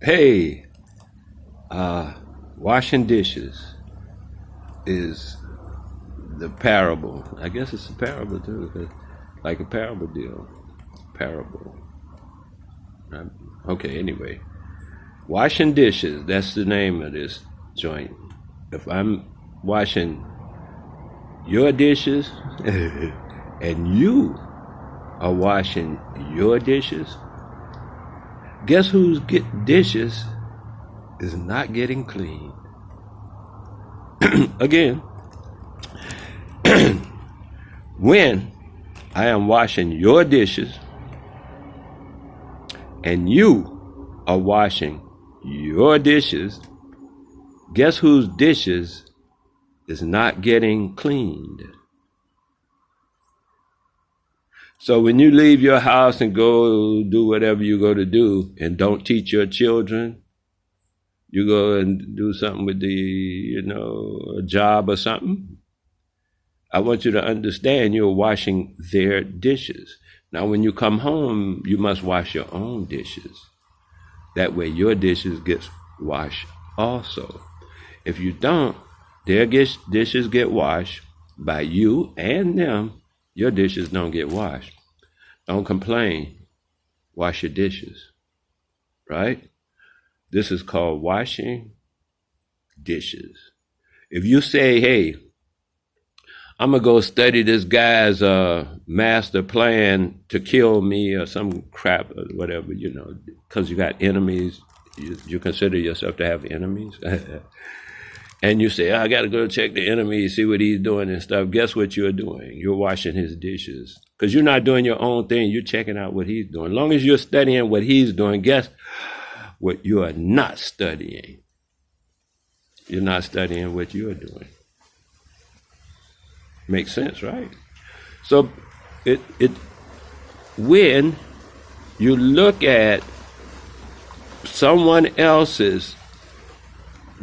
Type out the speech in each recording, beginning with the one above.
Hey, washing dishes is the parable. I guess it's a parable too, 'cause like a parable deal. Parable. Okay, anyway. Washing dishes, that's the name of this joint. If I'm washing your dishes and you are washing your dishes, guess whose dishes is not getting clean? Again, when I am washing your dishes and you are washing your dishes, guess whose dishes is not getting cleaned? So when you leave your house and go do whatever you go to do and don't teach your children, you go and do something with a job or something, I want you to understand you're washing their dishes. Now, when you come home, you must wash your own dishes. That way your dishes get washed also. If you don't, their dishes get washed by you and them. Your dishes don't get washed. Don't complain. Wash your dishes. Right? This is called washing dishes. If you say, hey, I'm going to go study this guy's master plan to kill me or some crap or whatever, because you got enemies. You consider yourself to have enemies. And you say, I got to go check the enemy, see what he's doing and stuff. Guess what you're doing? You're washing his dishes. Because you're not doing your own thing. You're checking out what he's doing. As long as you're studying what he's doing, guess what you are not studying? You're not studying what you're doing. Makes sense, right? So when you look at someone else's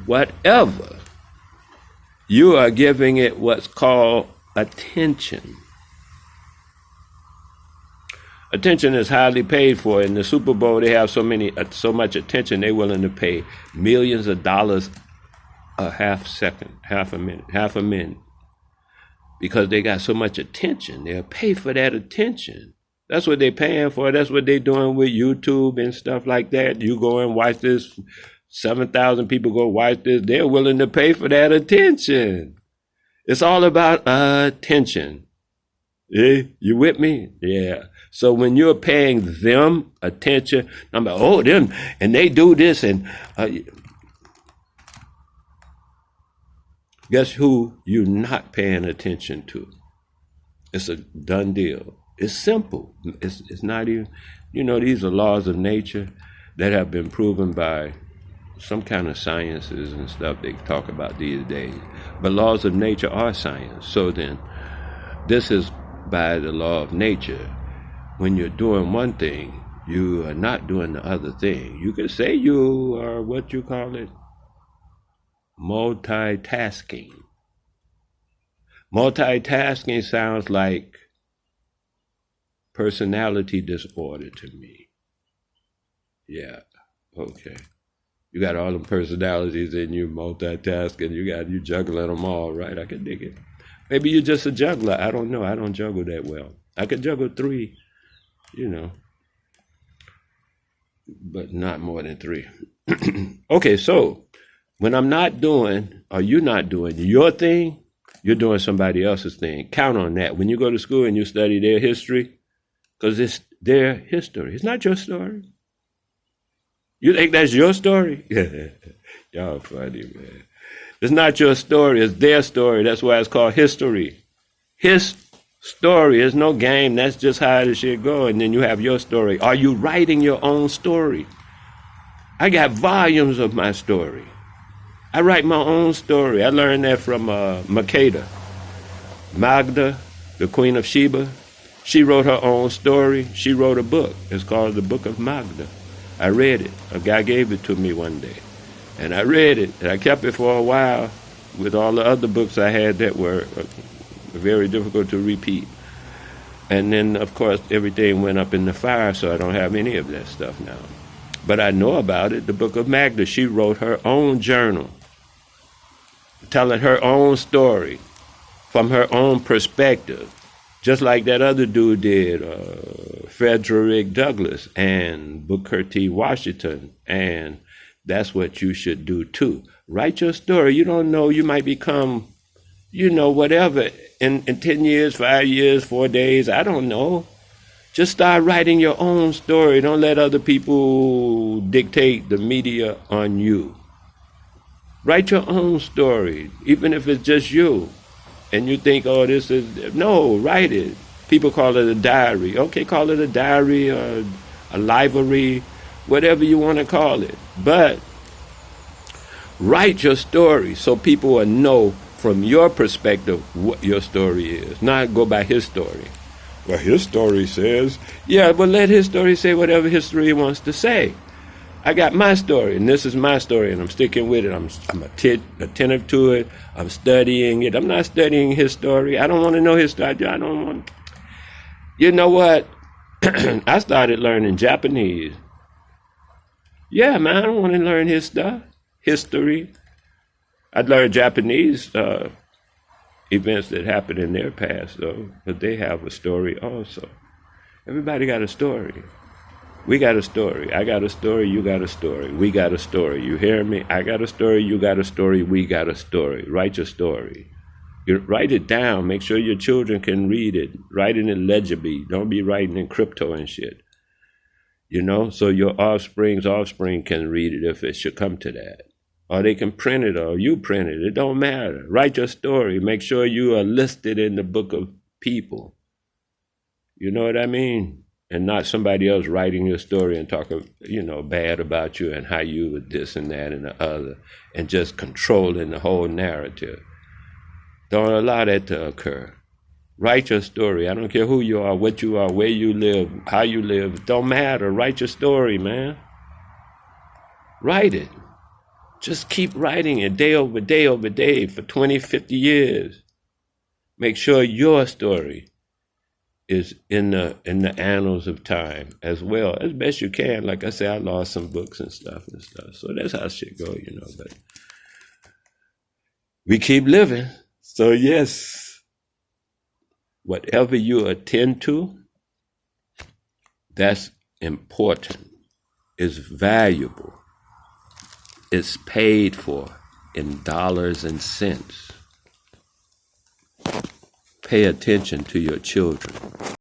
whatever, you are giving it what's called attention. Attention is highly paid for. In the Super Bowl, they have so much attention, they're willing to pay millions of dollars a half a minute. Because they got so much attention. They'll pay for that attention. That's what they're paying for. That's what they're doing with YouTube and stuff like that. You go and watch this, 7,000 people go watch this. They're willing to pay for that attention. It's all about attention. Yeah, you with me? Yeah. So when you're paying them attention, I'm like, them, and they do this, and guess who you're not paying attention to? It's a done deal. It's simple. It's not even, these are laws of nature that have been proven by some kind of sciences and stuff they talk about these days. But laws of nature are science. So then, this is by the law of nature. When you're doing one thing, you are not doing the other thing. You could say you are what you call it, multitasking. Multitasking sounds like personality disorder to me. Yeah, okay. You got all the personalities in you, multitasking. You juggling them all, right? I can dig it. Maybe you're just a juggler. I don't know. I don't juggle that well. I could juggle 3, but not more than 3. Okay, so when I'm not doing, or you're not doing your thing, you're doing somebody else's thing. Count on that. When you go to school and you study their history, because it's their history. It's not your story. You think that's your story? Y'all funny, man. It's not your story. It's their story. That's why it's called history. His story is no game. That's just how the shit go. And then you have your story. Are you writing your own story? I got volumes of my story. I write my own story. I learned that from Makeda. Magda, the Queen of Sheba. She wrote her own story. She wrote a book. It's called the Book of Magda. I read it. A guy gave it to me one day. And I read it. And I kept it for a while with all the other books I had that were very difficult to repeat. And then, of course, everything went up in the fire, so I don't have any of that stuff now. but I know about it. The book of Magda, she wrote her own journal, telling her own story from her own perspective, just like that other dude did, Frederick Douglass and Booker T. Washington. And that's what you should do too. Write your story. You don't know, you might become, whatever in 10 years, 5 years, 4 days. I don't know. Just start writing your own story. Don't let other people dictate the media on you. Write your own story, even if it's just you. And you think, oh, this is... No, write it. People call it a diary. Okay, call it a diary or a library, whatever you want to call it. But write your story so people will know from your perspective what your story is. Not go by his story. Well, his story says... Yeah, but let his story say whatever his story wants to say. I got my story, and this is my story, and I'm sticking with it. I'm attentive to it. I'm studying it. I'm not studying his story. I don't want to know his story. I don't want... You know what? I started learning Japanese. Yeah, man, I don't want to learn his stuff, history. I'd learn Japanese events that happened in their past, though, but they have a story also. Everybody got a story. We got a story. I got a story. You got a story. We got a story. You hear me? I got a story. You got a story. We got a story. Write your story. You write it down. Make sure your children can read it. Write it in legibly. Don't be writing in crypto and shit. So your offspring's offspring can read it if it should come to that. Or they can print it, or you print it. It don't matter. Write your story. Make sure you are listed in the book of people. You know what I mean? And not somebody else writing your story and talking, bad about you and how you were this and that and the other, and just controlling the whole narrative. Don't allow that to occur. Write your story. I don't care who you are, what you are, where you live, how you live. It don't matter. Write your story, man. Write it. Just keep writing it day over day over day for 20, 50 years. Make sure your story is in the annals of time as well, as best you can. Like I say, I lost some books and stuff. So that's how shit go, but we keep living. So yes, whatever you attend to, that's important, is valuable, it's paid for in dollars and cents. Pay attention to your children.